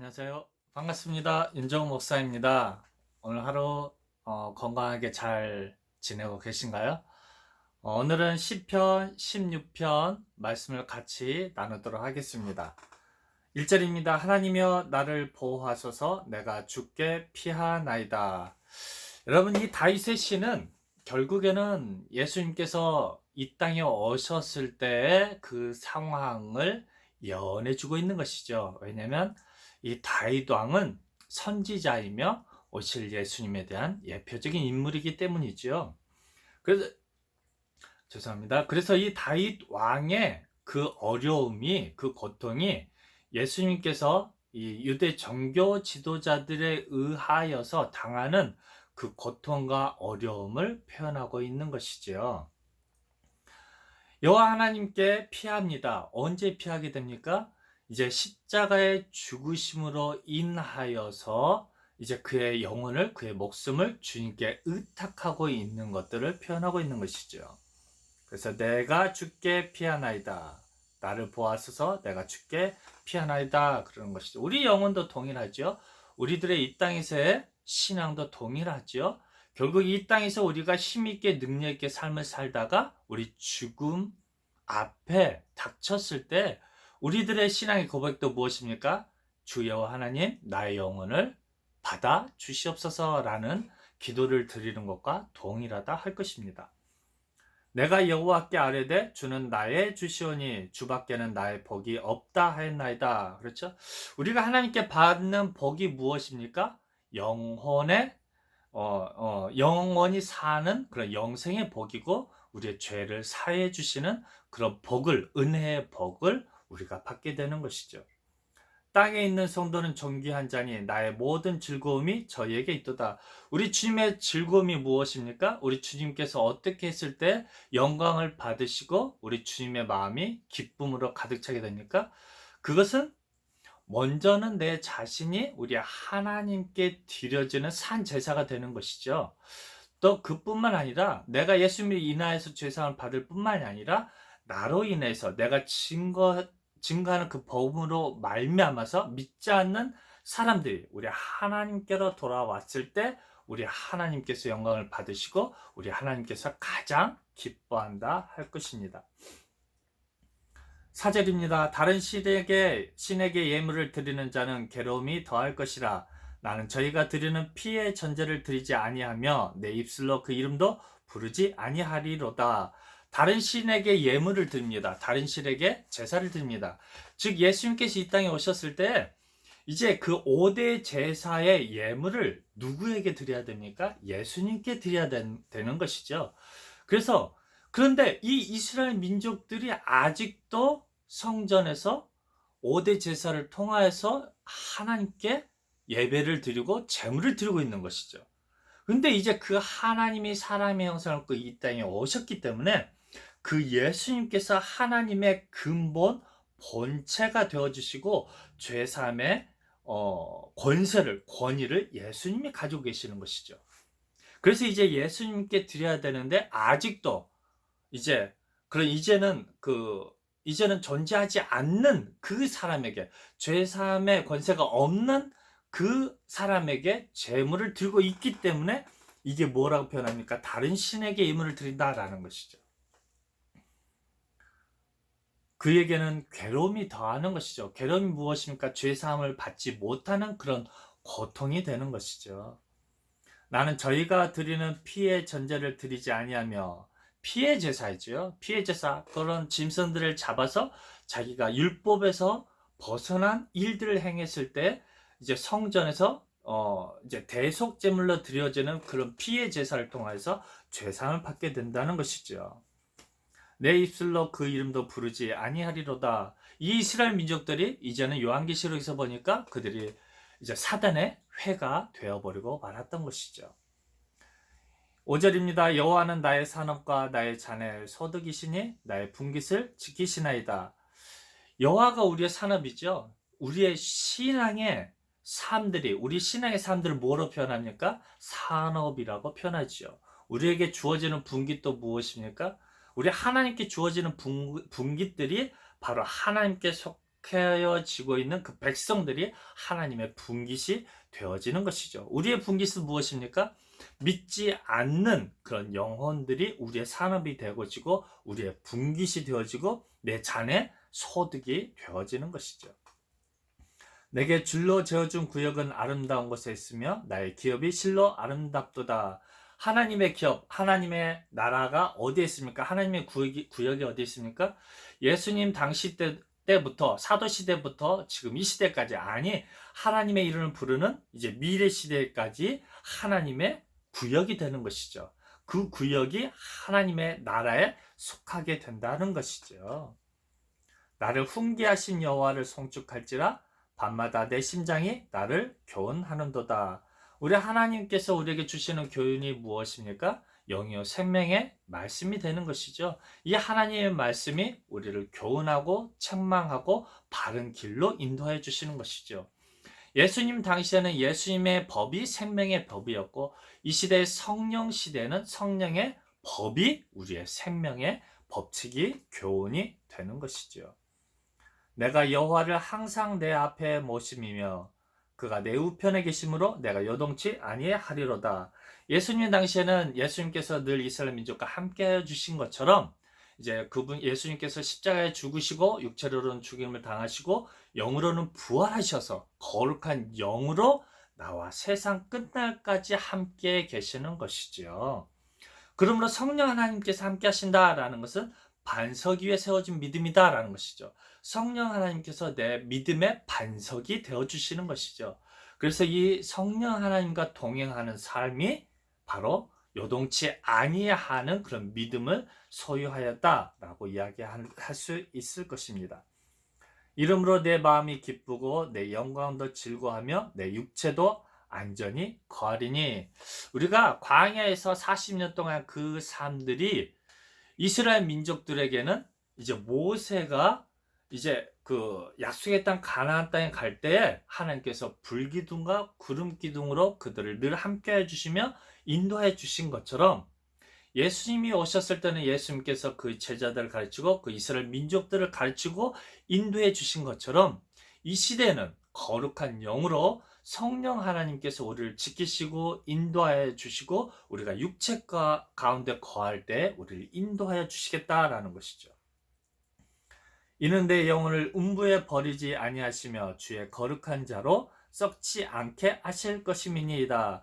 안녕하세요. 반갑습니다. 윤정우 목사입니다. 오늘 하루 건강하게 잘 지내고 계신가요? 오늘은 시편 16편 말씀을 같이 나누도록 하겠습니다. 1절입니다. 하나님이여 나를 보호하소서 내가 죽게 피하나이다. 여러분, 이 다윗의 시는 결국에는 예수님께서 이 땅에 오셨을 때의 그 상황을 예언해주고 있는 것이죠. 왜냐하면 이 다윗 왕은 선지자이며 오실 예수님에 대한 예표적인 인물이기 때문이죠. 그래서 죄송합니다. 그래서 이 다윗 왕의 그 어려움이, 그 고통이 예수님께서 이 유대 정교 지도자들에 의하여서 당하는 그 고통과 어려움을 표현하고 있는 것이지요. 여호와 하나님께 피합니다. 언제 피하게 됩니까? 이제 십자가의 죽으심으로 인하여서 이제 그의 영혼을, 그의 목숨을 주님께 의탁하고 있는 것들을 표현하고 있는 것이죠. 그래서 내가 죽게 피하나이다. 나를 보아소서 내가 죽게 피하나이다. 그러는 것이죠. 우리 영혼도 동일하죠. 우리들의 이 땅에서의 신앙도 동일하죠. 결국 이 땅에서 우리가 힘있게 능력있게 삶을 살다가 우리 죽음 앞에 닥쳤을 때 우리들의 신앙의 고백도 무엇입니까? 주 여호와 하나님 나의 영혼을 받아 주시옵소서라는 기도를 드리는 것과 동일하다 할 것입니다. 내가 여호와께 아뢰되 주는 나의 주시오니 주밖에는 나의 복이 없다 하였나이다. 그렇죠? 우리가 하나님께 받는 복이 무엇입니까? 영혼의 영원히 사는 그런 영생의 복이고 우리의 죄를 사해 주시는 그런 복을, 은혜의 복을 우리가 받게 되는 것이죠. 땅에 있는 성도는 존귀한 자니 나의 모든 즐거움이 저희에게 있도다. 우리 주님의 즐거움이 무엇입니까? 우리 주님께서 어떻게 했을 때 영광을 받으시고 우리 주님의 마음이 기쁨으로 가득 차게 됩니까? 그것은 먼저는 내 자신이 우리 하나님께 드려지는 산 제사가 되는 것이죠. 또 그뿐만 아니라 내가 예수님을 인하여서 죄사함을 받을 뿐만이 아니라 나로 인해서 내가 증거하는 그 복음으로 말미암아서 믿지 않는 사람들이 우리 하나님께로 돌아왔을 때 우리 하나님께서 영광을 받으시고 우리 하나님께서 가장 기뻐한다 할 것입니다. 4절입니다. 다른 신에게 예물을 드리는 자는 괴로움이 더할 것이라. 나는 저희가 드리는 피의 전제를 드리지 아니하며 내 입술로 그 이름도 부르지 아니하리로다. 다른 신에게 예물을 드립니다. 다른 신에게 제사를 드립니다. 즉 예수님께서 이 땅에 오셨을 때 이제 그 5대 제사의 예물을 누구에게 드려야 됩니까? 예수님께 드려야 되는 것이죠. 그런데 이 이스라엘 민족들이 아직도 성전에서 5대 제사를 통하여서 하나님께 예배를 드리고 제물을 드리고 있는 것이죠. 근데 이제 그 하나님이 사람의 형상을 입고 이 땅에 오셨기 때문에 그 예수님께서 하나님의 근본 본체가 되어주시고 죄사함의 권위를 예수님이 가지고 계시는 것이죠. 그래서 이제 예수님께 드려야 되는데 아직도 이제 이제는 존재하지 않는 그 사람에게 죄 사함의 권세가 없는 그 사람에게 제물을 들고 있기 때문에 이게 뭐라고 표현합니까? 다른 신에게 예물을 드린다라는 것이죠. 그에게는 괴로움이 더하는 것이죠. 괴로움이 무엇입니까? 죄 사함을 받지 못하는 그런 고통이 되는 것이죠. 나는 저희가 드리는 피의 전제를 드리지 아니하며 피의 제사이죠. 피의 제사 그런 짐승들을 잡아서 자기가 율법에서 벗어난 일들을 행했을 때 이제 성전에서 이제 대속 제물로 드려지는 그런 피의 제사를 통해서 죄사함을 받게 된다는 것이죠. 내 입술로 그 이름도 부르지 아니하리로다. 이 이스라엘 민족들이 이제는 요한계시록에서 보니까 그들이 이제 사단의 회가 되어버리고 말았던 것이죠. 5절입니다. 여호와는 나의 산업과 나의 자네 소득이시니 나의 분깃을 지키시나이다. 여호와가 우리의 산업이죠. 우리의 신앙의 삶들이 우리 신앙의 삶들을 뭐로 표현합니까? 산업이라고 표현하죠. 우리에게 주어지는 분깃도 무엇입니까? 우리 하나님께 주어지는 분깃들이 바로 하나님께 속해지고 있는 그 백성들이 하나님의 분깃이 되어지는 것이죠. 우리의 분깃은 무엇입니까? 믿지 않는 그런 영혼들이 우리의 산업이 되어지고 우리의 분깃이 되어지고 내 잔의 소득이 되어지는 것이죠. 내게 줄로 재어준 구역은 아름다운 곳에 있으며 나의 기업이 실로 아름답도다. 하나님의 기업, 하나님의 나라가 어디에 있습니까? 하나님의 구역이 어디에 있습니까? 예수님 당시 때부터 사도 시대부터 지금 이 시대까지, 아니 하나님의 이름을 부르는 이제 미래 시대까지 하나님의 구역이 되는 것이죠. 그 구역이 하나님의 나라에 속하게 된다는 것이죠. 나를 훈계하신 여호와를 송축할지라 밤마다 내 심장이 나를 교훈하는도다. 우리 하나님께서 우리에게 주시는 교훈이 무엇입니까? 영이요 생명의 말씀이 되는 것이죠. 이 하나님의 말씀이 우리를 교훈하고 책망하고 바른 길로 인도해 주시는 것이죠. 예수님 당시에는 예수님의 법이 생명의 법이었고, 이 시대의 성령 시대는 성령의 법이 우리의 생명의 법칙이 교훈이 되는 것이죠. 내가 여호와를 항상 내 앞에 모심이며 그가 내 우편에 계심으로 내가 요동치 아니하리로다. 예수님 당시에는 예수님께서 늘 이스라엘 민족과 함께 해 주신 것처럼 이제 그분 예수님께서 십자가에 죽으시고 육체로는 죽임을 당하시고 영으로는 부활하셔서 거룩한 영으로 나와 세상 끝날까지 함께 계시는 것이지요. 그러므로 성령 하나님께서 함께 하신다라는 것은 반석 위에 세워진 믿음이다라는 것이죠. 성령 하나님께서 내 믿음의 반석이 되어주시는 것이죠. 그래서 이 성령 하나님과 동행하는 삶이 바로 요동치 아니하는 그런 믿음을 소유하였다라고 이야기할 수 있을 것입니다. 이러므로 내 마음이 기쁘고 내 영광도 즐거워하며 내 육체도 안전히 거하리니. 우리가 광야에서 40년 동안 그 삶들이 이스라엘 민족들에게는 이제 모세가 이제 그 약속의 땅 가나안 땅에 갈 때에 하나님께서 불기둥과 구름 기둥으로 그들을 늘 함께 해주시며 인도해 주신 것처럼, 예수님이 오셨을 때는 예수님께서 그 제자들을 가르치고 그 이스라엘 민족들을 가르치고 인도해 주신 것처럼, 이 시대는 거룩한 영으로 성령 하나님께서 우리를 지키시고 인도하여 주시고 우리가 육체 가운데 거할 때 우리를 인도하여 주시겠다라는 것이죠. 이는 내 영혼을 음부에 버리지 아니하시며 주의 거룩한 자로 썩지 않게 하실 것임이니이다.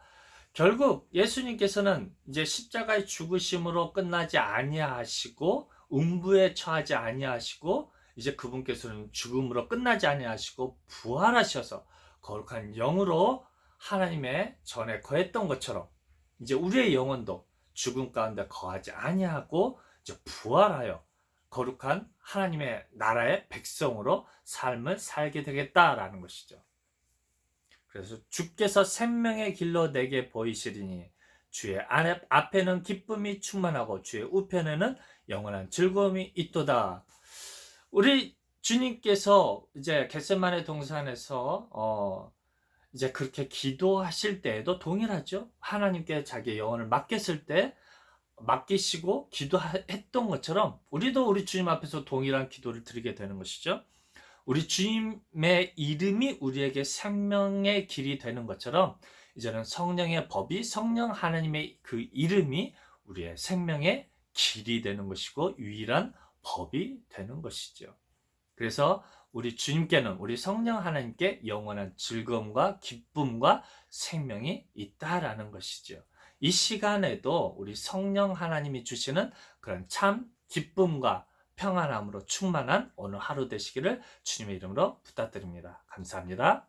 결국 예수님께서는 이제 십자가의 죽으심으로 끝나지 아니하시고 음부에 처하지 아니하시고 이제 그분께서는 죽음으로 끝나지 아니하시고 부활하셔서 거룩한 영으로 하나님의 전에 거했던 것처럼 이제 우리의 영혼도 죽음 가운데 거하지 아니하고 이제 부활하여 거룩한 하나님의 나라의 백성으로 삶을 살게 되겠다라는 것이죠. 그래서 주께서 생명의 길로 내게 보이시리니 주의 앞에는 기쁨이 충만하고 주의 우편에는 영원한 즐거움이 있도다. 우리 주님께서 이제 겟세마네 동산에서 이제 그렇게 기도하실 때에도 동일하죠. 하나님께 자기의 영혼을 맡겼을 때 맡기시고 기도했던 것처럼 우리도 우리 주님 앞에서 동일한 기도를 드리게 되는 것이죠. 우리 주님의 이름이 우리에게 생명의 길이 되는 것처럼 이제는 성령의 법이, 성령 하나님의 그 이름이 우리의 생명의 길이 되는 것이고 유일한 법이 되는 것이죠. 그래서 우리 주님께는, 우리 성령 하나님께 영원한 즐거움과 기쁨과 생명이 있다라는 것이죠. 이 시간에도 우리 성령 하나님이 주시는 그런 참 기쁨과 평안함으로 충만한 오늘 하루 되시기를 주님의 이름으로 부탁드립니다. 감사합니다.